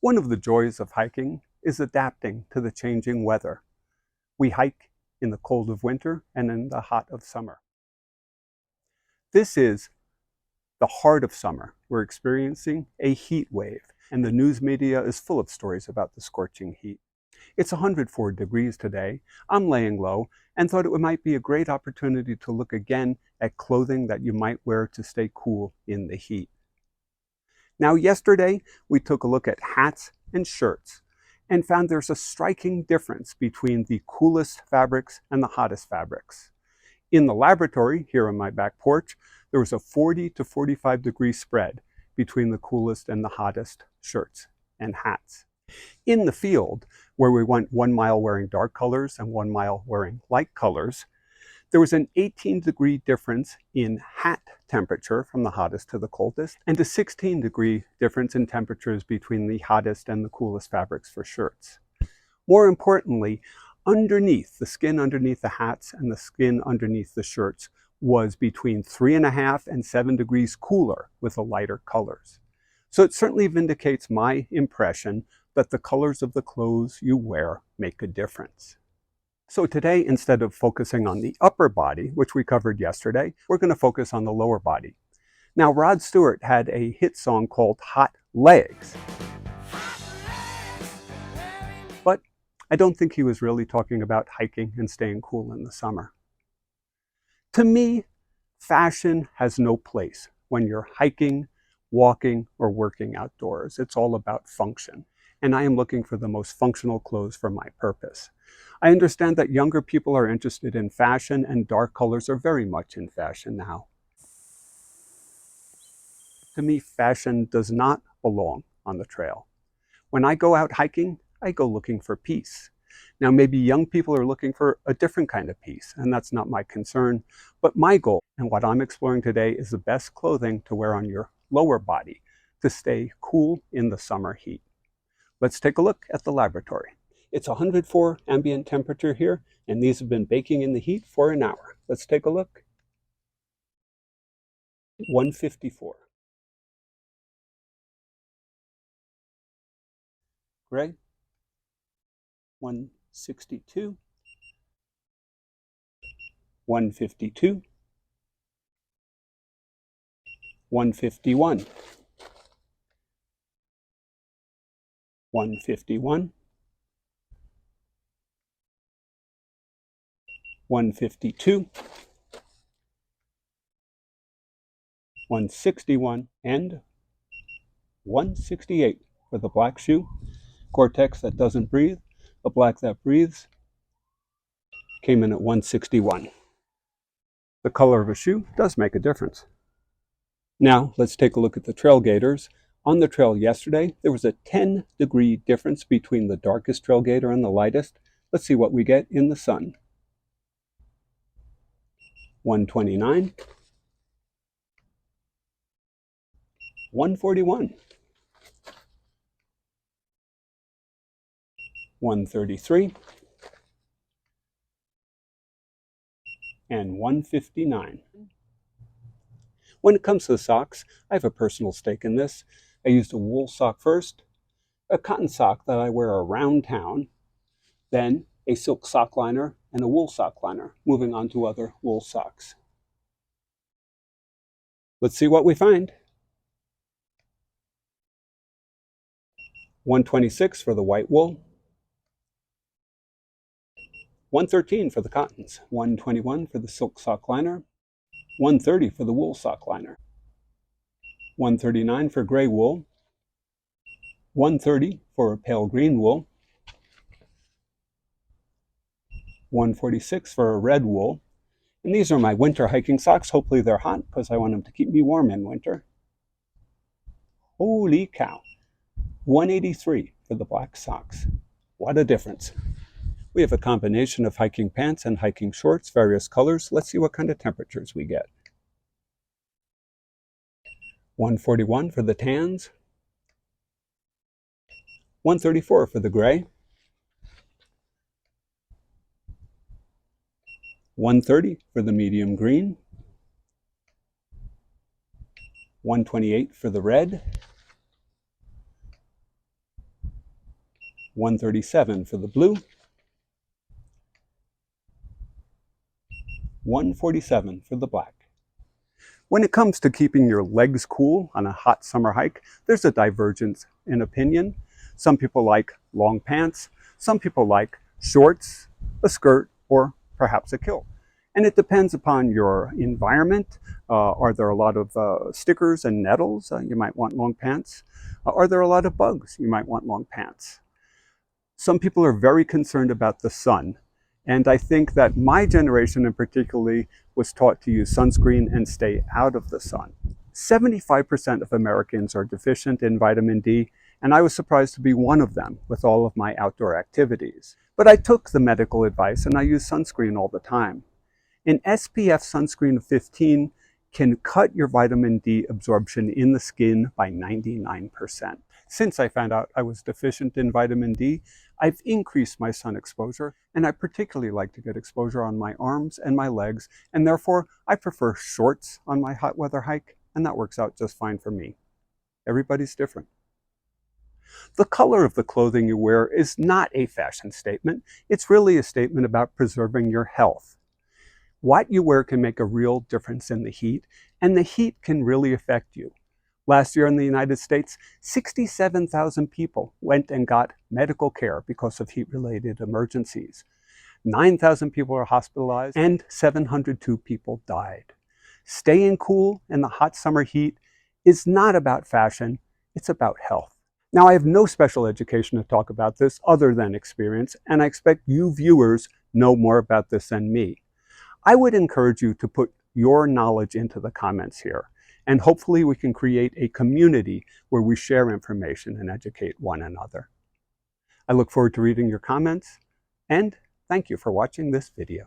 One of the joys of hiking is adapting to the changing weather. We hike in the cold of winter and in the hot of summer. This is the heart of summer. We're experiencing a heat wave, and the news media is full of stories about the scorching heat. It's 104 degrees today. I'm laying low and thought it might be a great opportunity to look again at clothing that you might wear to stay cool in the heat. Now, yesterday, we took a look at hats and shirts and found there's a striking difference between the coolest fabrics and the hottest fabrics. In the laboratory, here on my back porch, there was a 40 to 45 degree spread between the coolest and the hottest shirts and hats. In the field, where we went 1 mile wearing dark colors and 1 mile wearing light colors, there was an 18-degree difference in hat temperature from the hottest to the coldest, and a 16-degree difference in temperatures between the hottest and the coolest fabrics for shirts. More importantly, underneath, the skin underneath the hats and the skin underneath the shirts was between 3.5 and 7 degrees cooler with the lighter colors. So it certainly vindicates my impression that the colors of the clothes you wear make a difference. So today, instead of focusing on the upper body, which we covered yesterday, we're going to focus on the lower body. Now, Rod Stewart had a hit song called Hot Legs. But I don't think he was really talking about hiking and staying cool in the summer. To me, fashion has no place when you're hiking, walking, or working outdoors. It's all about function. And I am looking for the most functional clothes for my purpose. I understand that younger people are interested in fashion, and dark colors are very much in fashion now. To me, fashion does not belong on the trail. When I go out hiking, I go looking for peace. Now, maybe young people are looking for a different kind of peace, and that's not my concern. But my goal, and what I'm exploring today, is the best clothing to wear on your lower body to stay cool in the summer heat. Let's take a look at the laboratory. It's 104 ambient temperature here, and these have been baking in the heat for an hour. Let's take a look. 154. Gray. 162. 152. 151. 151. 152, 161, and 168 for the black shoe. Gore-Tex that doesn't breathe, the black that breathes, came in at 161. The color of a shoe does make a difference. Now, let's take a look at the trail gaiters. On the trail yesterday, there was a 10-degree difference between the darkest trail gaiter and the lightest. Let's see what we get in the sun. 129, 141, 133, and 159. When it comes to the socks, I have a personal stake in this. I used a wool sock first, a cotton sock that I wear around town, then a silk sock liner and a wool sock liner, moving on to other wool socks. Let's see what we find. 126 for the white wool, 113 for the cottons, 121 for the silk sock liner, 130 for the wool sock liner, 139 for gray wool, 130 for a pale green wool, 146 for a red wool. And these are my winter hiking socks. Hopefully they're hot because I want them to keep me warm in winter. Holy cow. 183 for the black socks. What a difference. We have a combination of hiking pants and hiking shorts, various colors. Let's see what kind of temperatures we get. 141 for the tans. 134 for the gray. 130 for the medium green. 128 for the red. 137 for the blue, 147 for the black. When it comes to keeping your legs cool on a hot summer hike, there's a divergence in opinion. Some people like long pants, some people like shorts, a skirt, or perhaps a kilt. And it depends upon your environment. Are there a lot of stickers and nettles? You might want long pants. Are there a lot of bugs? You might want long pants. Some people are very concerned about the sun. And I think that my generation in particularly was taught to use sunscreen and stay out of the sun. 75% of Americans are deficient in vitamin D, and I was surprised to be one of them with all of my outdoor activities. But I took the medical advice and I use sunscreen all the time. An SPF sunscreen of 15 can cut your vitamin D absorption in the skin by 99%. Since I found out I was deficient in vitamin D, I've increased my sun exposure, and I particularly like to get exposure on my arms and my legs, and therefore I prefer shorts on my hot weather hike, and that works out just fine for me. Everybody's different. The color of the clothing you wear is not a fashion statement. It's really a statement about preserving your health. What you wear can make a real difference in the heat, and the heat can really affect you. Last year in the United States, 67,000 people went and got medical care because of heat-related emergencies. 9,000 people are hospitalized, and 702 people died. Staying cool in the hot summer heat is not about fashion, it's about health. Now, I have no special education to talk about this other than experience, and I expect you viewers know more about this than me. I would encourage you to put your knowledge into the comments here, and hopefully we can create a community where we share information and educate one another. I look forward to reading your comments, and thank you for watching this video.